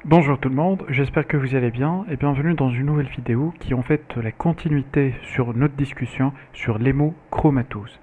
Bonjour tout le monde, j'espère que vous allez bien et bienvenue dans une nouvelle vidéo qui est en fait la continuité sur notre discussion sur l'hémochromatose.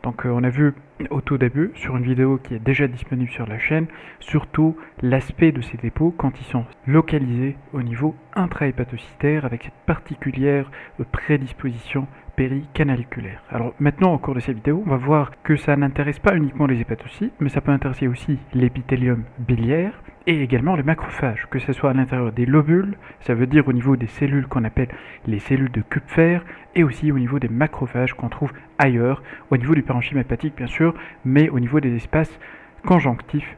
Donc on a vu au tout début sur une vidéo qui est déjà disponible sur la chaîne, surtout l'aspect de ces dépôts quand ils sont localisés au niveau intrahépatocytaire avec cette particulière prédisposition péricanaliculaire. Alors maintenant au cours de cette vidéo, on va voir que ça n'intéresse pas uniquement les hépatocytes, mais ça peut intéresser aussi l'épithélium biliaire et également les macrophages, que ce soit à l'intérieur des lobules, ça veut dire au niveau des cellules qu'on appelle les cellules de Kupfer, et aussi au niveau des macrophages qu'on trouve ailleurs, au niveau du parenchyme hépatique bien sûr, mais au niveau des espaces conjonctifs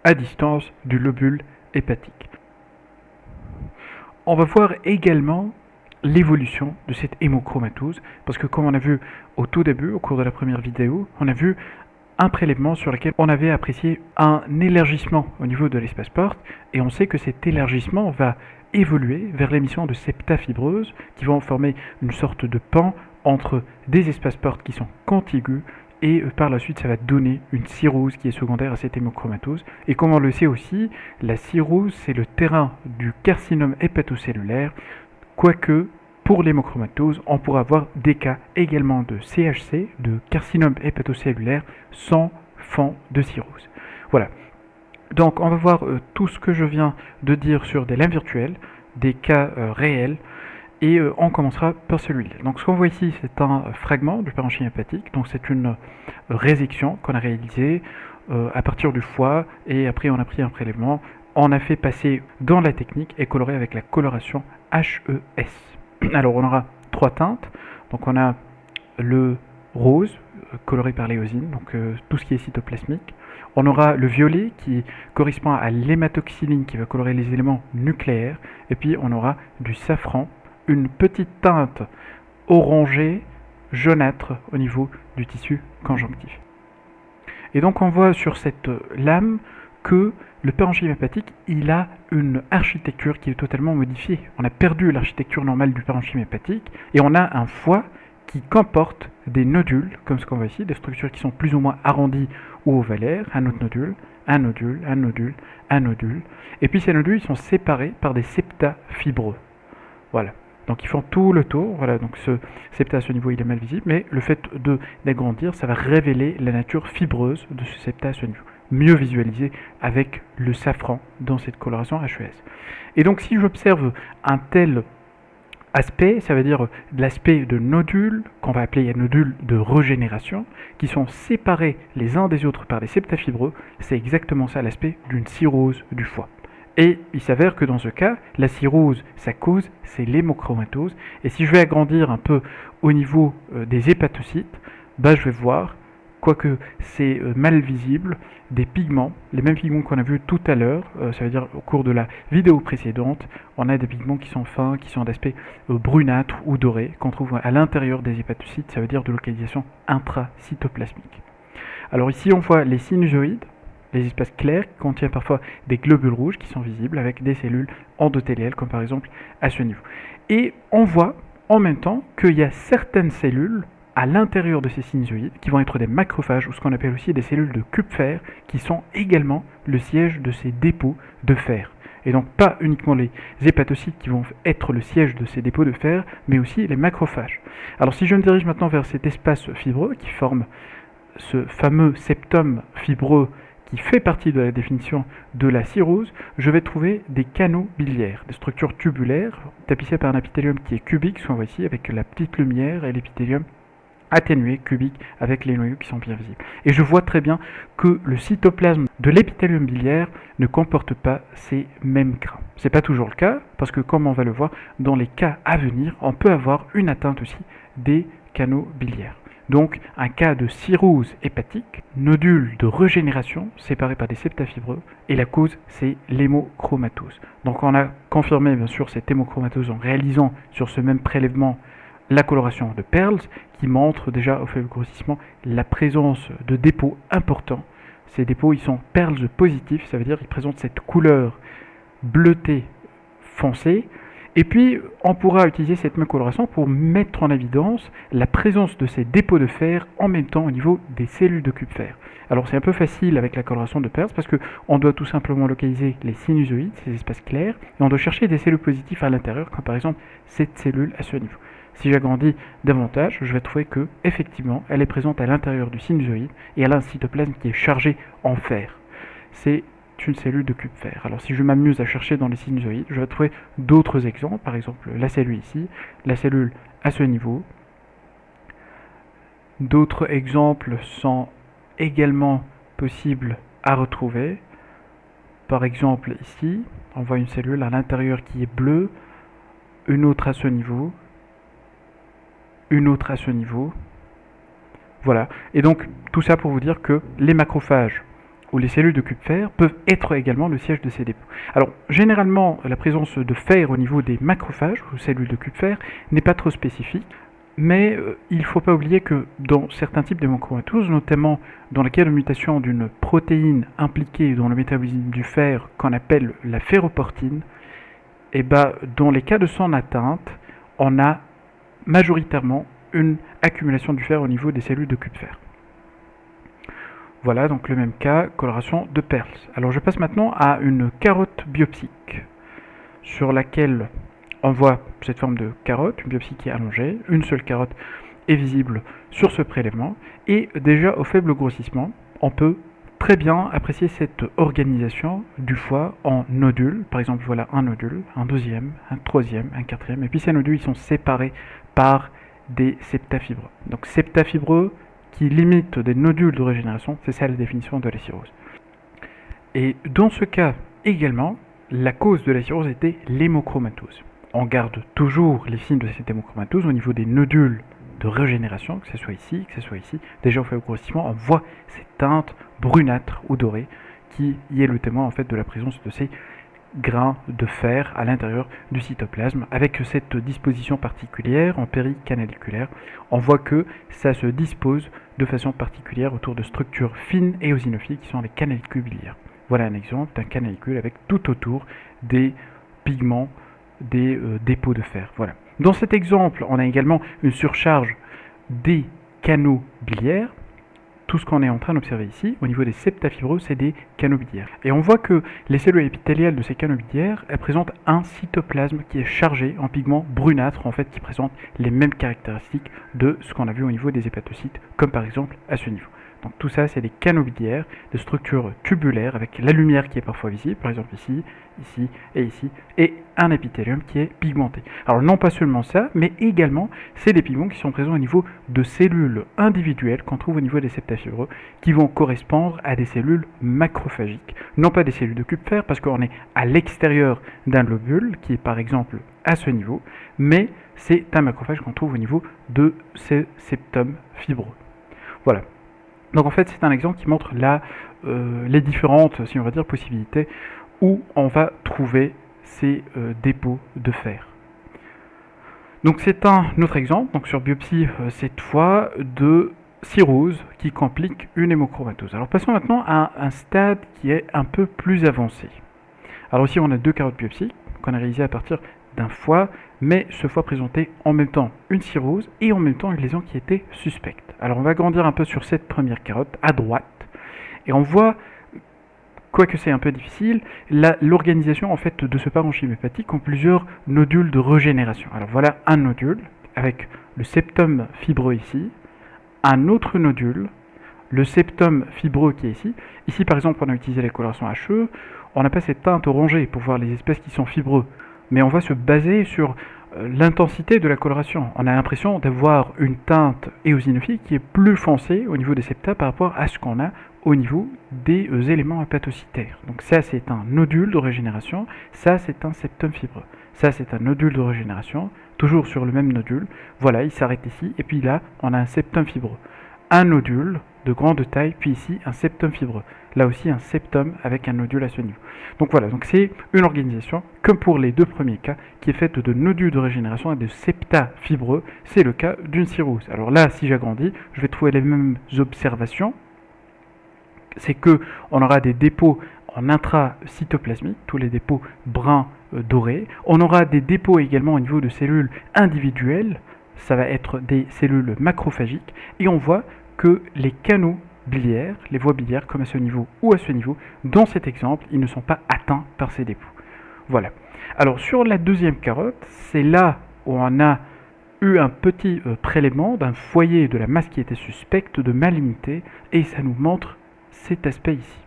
à distance du lobule hépatique. On va voir également l'évolution de cette hémochromatose, parce que comme on a vu au tout début, au cours de la première vidéo, on a vu un prélèvement sur lequel on avait apprécié un élargissement au niveau de l'espace porte, et on sait que cet élargissement va évoluer vers l'émission de septa fibreuses qui vont former une sorte de pan entre des espaces portes qui sont contigus et par la suite ça va donner une cirrhose qui est secondaire à cette hémochromatose. Et comme on le sait aussi, la cirrhose c'est le terrain du carcinome hépatocellulaire, quoique pour l'hémochromatose, on pourra avoir des cas également de CHC, de carcinome hépatocellulaire, sans fond de cirrhose. Voilà. Donc on va voir tout ce que je viens de dire sur des lames virtuelles, des cas réels, et on commencera par celui-là. Donc ce qu'on voit ici, c'est un fragment du parenchyme hépatique, donc c'est une résection qu'on a réalisée à partir du foie, et après on a pris un prélèvement, on a fait passer dans la technique et coloré avec la coloration HES. Alors on aura trois teintes, donc on a le rose, coloré par l'éosine, donc tout ce qui est cytoplasmique. On aura le violet qui correspond à l'hématoxyline qui va colorer les éléments nucléaires, et puis on aura du safran, une petite teinte orangée, jaunâtre au niveau du tissu conjonctif. Et donc on voit sur cette lame que le parenchyme hépatique, il a une architecture qui est totalement modifiée. On a perdu l'architecture normale du parenchyme hépatique et on a un foie qui comporte des nodules, comme ce qu'on voit ici, des structures qui sont plus ou moins arrondies ou ovalaires, un autre nodule, un nodule, un nodule, un nodule. Et puis ces nodules sont séparés par des septa fibreux. Voilà. Donc ils font tout le tour, voilà, donc ce septa à ce niveau il est mal visible, mais le fait d'agrandir, ça va révéler la nature fibreuse de ce septa à ce niveau. Mieux visualisé avec le safran dans cette coloration HES. Et donc si j'observe un tel aspect, ça veut dire l'aspect de nodules, qu'on va appeler nodules de régénération, qui sont séparés les uns des autres par des septa fibreux, c'est exactement ça l'aspect d'une cirrhose du foie. Et il s'avère que dans ce cas, la cirrhose, sa cause, c'est l'hémochromatose. Et si je vais agrandir un peu au niveau des hépatocytes, je vais voir, quoique c'est mal visible, des pigments, les mêmes pigments qu'on a vus tout à l'heure, ça veut dire au cours de la vidéo précédente, on a des pigments qui sont fins, qui sont d'aspect brunâtre ou doré, qu'on trouve à l'intérieur des hépatocytes, ça veut dire de localisation intracytoplasmique. Alors ici on voit les sinusoïdes, les espaces clairs qui contiennent parfois des globules rouges qui sont visibles avec des cellules endothéliales comme par exemple à ce niveau. Et on voit en même temps qu'il y a certaines cellules à l'intérieur de ces sinusoïdes qui vont être des macrophages ou ce qu'on appelle aussi des cellules de Kupfer qui sont également le siège de ces dépôts de fer. Et donc pas uniquement les hépatocytes qui vont être le siège de ces dépôts de fer, mais aussi les macrophages. Alors si je me dirige maintenant vers cet espace fibreux qui forme ce fameux septum fibreux qui fait partie de la définition de la cirrhose, je vais trouver des canaux biliaires, des structures tubulaires tapissées par un épithélium qui est cubique, ce qu'on voit ici avec la petite lumière, et l'épithélium atténué, cubique, avec les noyaux qui sont bien visibles. Et je vois très bien que le cytoplasme de l'épithélium biliaire ne comporte pas ces mêmes grains. Ce n'est pas toujours le cas, parce que comme on va le voir, dans les cas à venir, on peut avoir une atteinte aussi des canaux biliaires. Donc un cas de cirrhose hépatique, nodule de régénération séparé par des septa fibreux, et la cause c'est l'hémochromatose. Donc on a confirmé bien sûr cette hémochromatose en réalisant sur ce même prélèvement la coloration de Pearls qui montre déjà au faible grossissement la présence de dépôts importants. Ces dépôts ils sont Pearls positifs, ça veut dire qu'ils présentent cette couleur bleutée foncée Et puis, on pourra utiliser cette même coloration pour mettre en évidence la présence de ces dépôts de fer en même temps au niveau des cellules de Kupfer. Alors c'est un peu facile avec la coloration de Peirce parce qu'on doit tout simplement localiser les sinusoïdes, ces espaces clairs, et on doit chercher des cellules positives à l'intérieur, comme par exemple cette cellule à ce niveau. Si j'agrandis davantage, je vais trouver que effectivement, elle est présente à l'intérieur du sinusoïde et elle a un cytoplasme qui est chargé en fer. C'est une cellule de Kupfer. Alors si je m'amuse à chercher dans les sinusoïdes, je vais trouver d'autres exemples, par exemple la cellule ici, la cellule à ce niveau. D'autres exemples sont également possibles à retrouver. Par exemple ici, on voit une cellule à l'intérieur qui est bleue, une autre à ce niveau, une autre à ce niveau. Voilà. Et donc tout ça pour vous dire que les macrophages ou les cellules de Kupfer peuvent être également le siège de ces dépôts. Alors, généralement, la présence de fer au niveau des macrophages, ou cellules de Kupfer, n'est pas trop spécifique, mais il ne faut pas oublier que dans certains types d'hémochromatoses, notamment dans le cas de mutation d'une protéine impliquée dans le métabolisme du fer, qu'on appelle la ferroportine, et dans les cas de son atteinte, on a majoritairement une accumulation du fer au niveau des cellules de Kupfer. Voilà donc le même cas, coloration de Peirce. Alors je passe maintenant à une carotte biopsique sur laquelle on voit cette forme de carotte, une biopsie qui est allongée, une seule carotte est visible sur ce prélèvement et déjà au faible grossissement, on peut très bien apprécier cette organisation du foie en nodules. Par exemple, voilà un nodule, un deuxième, un troisième, un quatrième, et puis ces nodules ils sont séparés par des septa fibreux. Donc septa fibreux qui limite des nodules de régénération, c'est ça la définition de la cirrhose. Et dans ce cas également, la cause de la cirrhose était l'hémochromatose. On garde toujours les signes de cette hémochromatose au niveau des nodules de régénération, que ce soit ici, que ce soit ici. Déjà au faible grossissement, on voit ces teintes brunâtres ou dorées qui y est le témoin en fait de la présence de ces grains de fer à l'intérieur du cytoplasme. Avec cette disposition particulière en péricanaliculaire, on voit que ça se dispose de façon particulière autour de structures fines et eosinophiles qui sont les canalicules biliaires. Voilà un exemple d'un canalicule avec tout autour des pigments, des dépôts de fer. Voilà. Dans cet exemple, on a également une surcharge des canaux biliaires. Tout ce qu'on est en train d'observer ici, au niveau des septa fibreux, c'est des canaux biliaires. Et on voit que les cellules épithéliales de ces canaux biliaires, elles présentent un cytoplasme qui est chargé en pigments brunâtres, en fait, qui présentent les mêmes caractéristiques de ce qu'on a vu au niveau des hépatocytes, comme par exemple à ce niveau. Donc tout ça, c'est des canaux biliaires, des structures tubulaires avec la lumière qui est parfois visible, par exemple ici, ici, et un épithélium qui est pigmenté. Alors non pas seulement ça, mais également, c'est des pigments qui sont présents au niveau de cellules individuelles qu'on trouve au niveau des septa fibreux, qui vont correspondre à des cellules macrophagiques, non pas des cellules de Kupfer, parce qu'on est à l'extérieur d'un globule, qui est par exemple à ce niveau, mais c'est un macrophage qu'on trouve au niveau de ces septum fibreux. Voilà. Donc en fait, c'est un exemple qui montre les différentes, si on va dire, possibilités où on va trouver ces dépôts de fer. Donc c'est un autre exemple, donc sur biopsie cette fois, de cirrhose qui complique une hémochromatose. Alors passons maintenant à un stade qui est un peu plus avancé. Alors ici on a deux carottes biopsiques qu'on a réalisées à partir d'un foie, mais ce foie présentait en même temps une cirrhose et en même temps une lésion qui était suspecte. Alors on va agrandir un peu sur cette première carotte à droite et on voit, quoique c'est un peu difficile, l'organisation en fait de ce parenchyme hépatique en plusieurs nodules de régénération. Alors voilà un nodule avec le septum fibreux ici, un autre nodule, le septum fibreux qui est ici. Ici par exemple on a utilisé la coloration HE, on n'a pas cette teinte orangée pour voir les espèces qui sont fibreux, mais on va se baser sur l'intensité de la coloration. On a l'impression d'avoir une teinte éosinophile qui est plus foncée au niveau des septa par rapport à ce qu'on a au niveau des éléments hépatocytaires. Donc ça c'est un nodule de régénération, ça c'est un septum fibreux. Ça c'est un nodule de régénération, toujours sur le même nodule. Voilà, il s'arrête ici, et puis là on a un septum fibreux. Un nodule de grande taille, puis ici un septum fibreux. Là aussi un septum avec un nodule à ce niveau. Donc voilà, donc c'est une organisation, comme pour les deux premiers cas, qui est faite de nodules de régénération et de septa fibreux. C'est le cas d'une cirrhose. Alors là, si j'agrandis, je vais trouver les mêmes observations. C'est que on aura des dépôts en intracytoplasmique, tous les dépôts bruns dorés. On aura des dépôts également au niveau de cellules individuelles, ça va être des cellules macrophagiques, et on voit que les canaux biliaires, les voies biliaires, comme à ce niveau ou à ce niveau, dans cet exemple, ils ne sont pas atteints par ces dépôts. Voilà. Alors sur la deuxième carotte, c'est là où on a eu un petit prélèvement d'un foyer de la masse qui était suspecte de malignité, et ça nous montre cet aspect ici.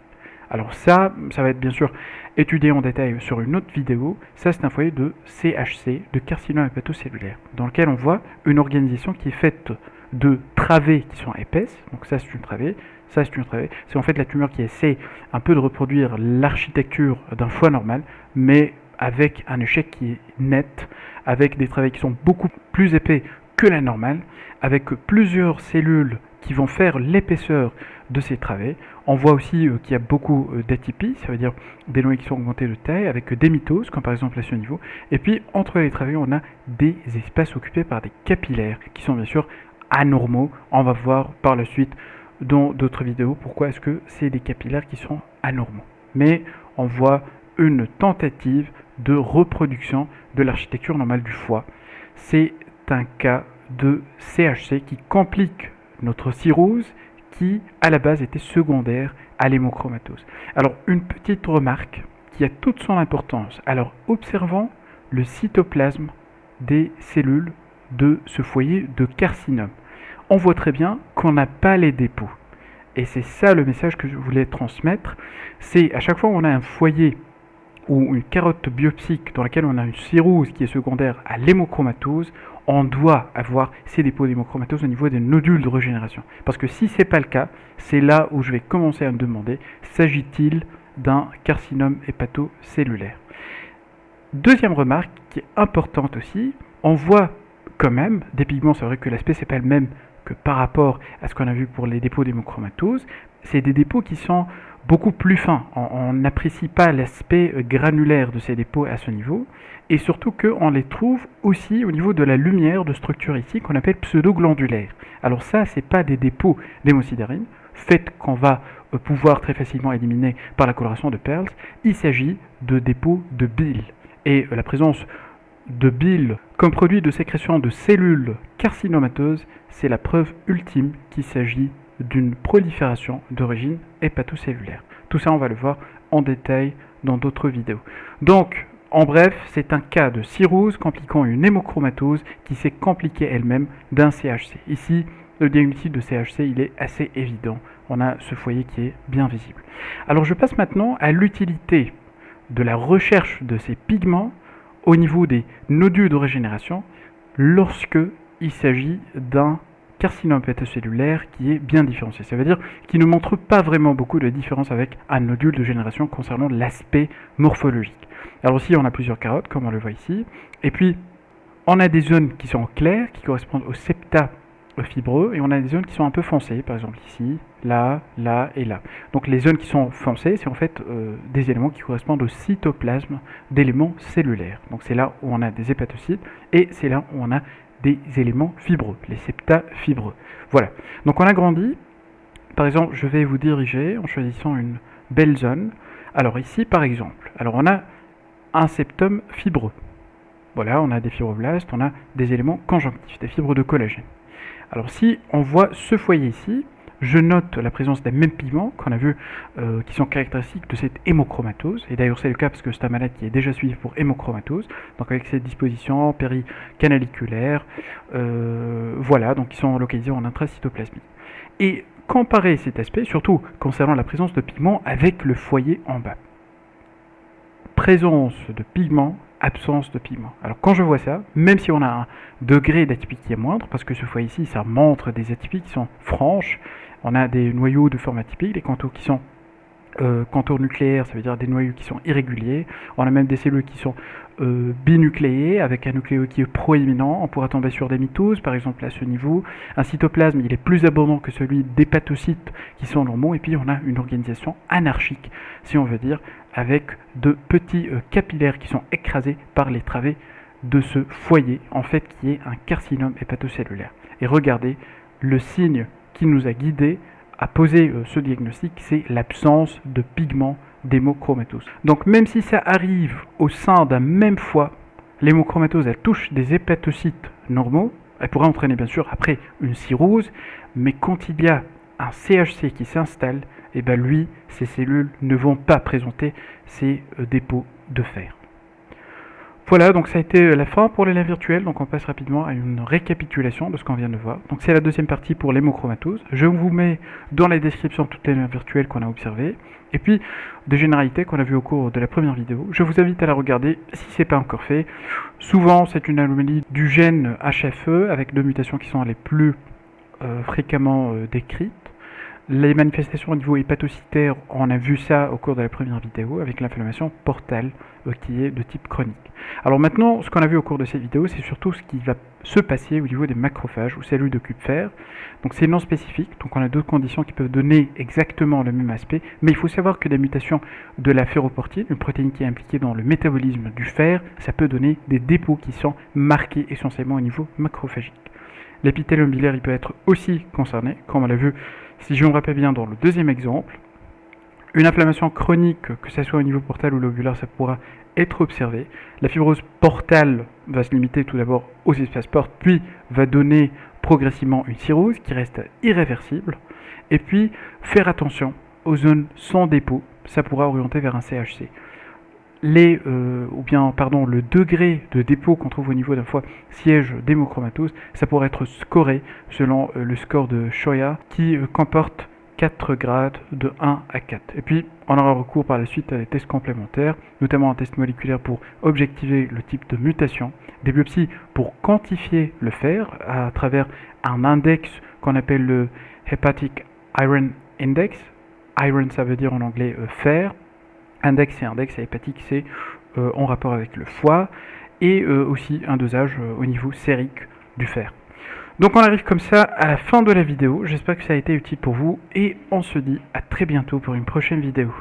Alors ça va être bien sûr étudié en détail sur une autre vidéo. Ça, c'est un foyer de CHC, de carcinome hépatocellulaire, dans lequel on voit une organisation qui est faite de travées qui sont épaisses. Donc ça, c'est une travée, ça, c'est une travée. C'est en fait la tumeur qui essaie un peu de reproduire l'architecture d'un foie normal, mais avec un échec qui est net, avec des travées qui sont beaucoup plus épais que la normale, avec plusieurs cellules qui vont faire l'épaisseur de ces travées. On voit aussi qu'il y a beaucoup d'atypies, ça veut dire des noyaux qui sont augmentés de taille, avec des mitoses, comme par exemple à ce niveau. Et puis, entre les travées, on a des espaces occupés par des capillaires, qui sont bien sûr anormaux. On va voir par la suite dans d'autres vidéos pourquoi est-ce que c'est des capillaires qui sont anormaux. Mais on voit une tentative de reproduction de l'architecture normale du foie. C'est un cas de CHC qui complique notre cirrhose qui, à la base, était secondaire à l'hémochromatose. Alors, une petite remarque qui a toute son importance. Alors, observons le cytoplasme des cellules de ce foyer de carcinome. On voit très bien qu'on n'a pas les dépôts. Et c'est ça le message que je voulais transmettre. C'est à chaque fois qu'on a un foyer ou une carotte biopsique dans laquelle on a une cirrhose qui est secondaire à l'hémochromatose, on doit avoir ces dépôts d'hémochromatose au niveau des nodules de régénération. Parce que si ce n'est pas le cas, c'est là où je vais commencer à me demander, s'agit-il d'un carcinome hépatocellulaire? Deuxième remarque qui est importante aussi, on voit quand même des pigments, c'est vrai que l'aspect c'est pas le même que par rapport à ce qu'on a vu pour les dépôts d'hémochromatose, c'est des dépôts qui sont beaucoup plus fins. On n'apprécie pas l'aspect granulaire de ces dépôts à ce niveau, et surtout qu'on les trouve aussi au niveau de la lumière de structure ici qu'on appelle pseudo-glandulaire. Alors ça, c'est pas des dépôts d'hémosiderine, fait qu'on va pouvoir très facilement éliminer par la coloration de Pearls, il s'agit de dépôts de bile. Et la présence de bile comme produit de sécrétion de cellules carcinomateuses, c'est la preuve ultime qu'il s'agit d'une prolifération d'origine hépatocellulaire. Tout ça, on va le voir en détail dans d'autres vidéos. Donc, en bref, c'est un cas de cirrhose compliquant une hémochromatose qui s'est compliquée elle-même d'un CHC. Ici, le diagnostic de CHC, il est assez évident. On a ce foyer qui est bien visible. Alors, je passe maintenant à l'utilité de la recherche de ces pigments au niveau des nodules de régénération lorsque il s'agit d'un carcinome hépatocellulaire qui est bien différencié. Ça veut dire qu'il ne montre pas vraiment beaucoup de différence avec un nodule de génération concernant l'aspect morphologique. Alors ici, on a plusieurs carottes, comme on le voit ici. Et puis, on a des zones qui sont claires, qui correspondent au septa fibreux, et on a des zones qui sont un peu foncées, par exemple ici, là, là et là. Donc les zones qui sont foncées, c'est en fait des éléments qui correspondent au cytoplasme d'éléments cellulaires. Donc c'est là où on a des hépatocytes, et c'est là où on a des éléments fibreux, les septa fibreux. Voilà, donc on a grandi. Par exemple, je vais vous diriger en choisissant une belle zone. Alors ici, par exemple, alors on a un septum fibreux. Voilà, on a des fibroblastes, on a des éléments conjonctifs, des fibres de collagène. Alors si on voit ce foyer ici, je note la présence des mêmes pigments qu'on a vu qui sont caractéristiques de cette hémochromatose. Et d'ailleurs c'est le cas parce que c'est un malade qui est déjà suivi pour hémochromatose. Donc avec cette disposition péricanaliculaire, voilà, donc ils sont localisés en intracytoplasmie. Et comparer cet aspect, surtout concernant la présence de pigments avec le foyer en bas. Présence de pigments, absence de pigments. Alors quand je vois ça, même si on a un degré d'atypie qui est moindre, parce que ce foyer ici, ça montre des atypies qui sont franches, on a des noyaux de forme atypique, des contours qui sont contours nucléaires, ça veut dire des noyaux qui sont irréguliers, on a même des cellules qui sont binucléées, avec un nucléo qui est proéminent, on pourra tomber sur des mitoses, par exemple à ce niveau, un cytoplasme il est plus abondant que celui d'hépatocytes qui sont normaux, et puis on a une organisation anarchique, si on veut dire, avec de petits capillaires qui sont écrasés par les travées de ce foyer, en fait qui est un carcinome hépatocellulaire. Et regardez, le signe qui nous a guidés à poser ce diagnostic, c'est l'absence de pigments d'hémochromatose. Donc même si ça arrive au sein d'un même foie, l'hémochromatose elle touche des hépatocytes normaux, elle pourrait entraîner bien sûr après une cirrhose, mais quand il y a un CHC qui s'installe, et ben lui, ces cellules ne vont pas présenter ces dépôts de fer. Voilà, donc ça a été la fin pour les liens virtuels, donc on passe rapidement à une récapitulation de ce qu'on vient de voir. Donc c'est la deuxième partie pour l'hémochromatose. Je vous mets dans la description toutes les liens virtuels qu'on a observés, et puis des généralités qu'on a vues au cours de la première vidéo. Je vous invite à la regarder si ce n'est pas encore fait. Souvent c'est une anomalie du gène HFE avec deux mutations qui sont les plus fréquemment décrites. Les manifestations au niveau hépatocytaire, on a vu ça au cours de la première vidéo avec l'inflammation portale qui est de type chronique. Alors maintenant, ce qu'on a vu au cours de cette vidéo, c'est surtout ce qui va se passer au niveau des macrophages ou cellules de Kupfer. Donc c'est non spécifique, donc on a d'autres conditions qui peuvent donner exactement le même aspect, mais il faut savoir que des mutations de la ferroportine, une protéine qui est impliquée dans le métabolisme du fer, ça peut donner des dépôts qui sont marqués essentiellement au niveau macrophagique. L'épithélium biliaire il peut être aussi concerné, comme on l'a vu, si je me rappelle bien dans le deuxième exemple. Une inflammation chronique, que ce soit au niveau portal ou lobulaire, ça pourra être observé. La fibrose portale va se limiter tout d'abord aux espaces portes, puis va donner progressivement une cirrhose qui reste irréversible. Et puis, faire attention aux zones sans dépôt, ça pourra orienter vers un CHC. Le degré de dépôt qu'on trouve au niveau d'un foie siège d'hémochromatose, ça pourrait être scoré selon le score de Shoya qui comporte 4 grades de 1 à 4. Et puis, on aura recours par la suite à des tests complémentaires, notamment un test moléculaire pour objectiver le type de mutation, des biopsies pour quantifier le fer à travers un index qu'on appelle le Hepatic Iron Index. Iron, ça veut dire en anglais fer. Index et hépatique, c'est en rapport avec le foie, et aussi un dosage au niveau sérique du fer. Donc on arrive comme ça à la fin de la vidéo, j'espère que ça a été utile pour vous, et on se dit à très bientôt pour une prochaine vidéo.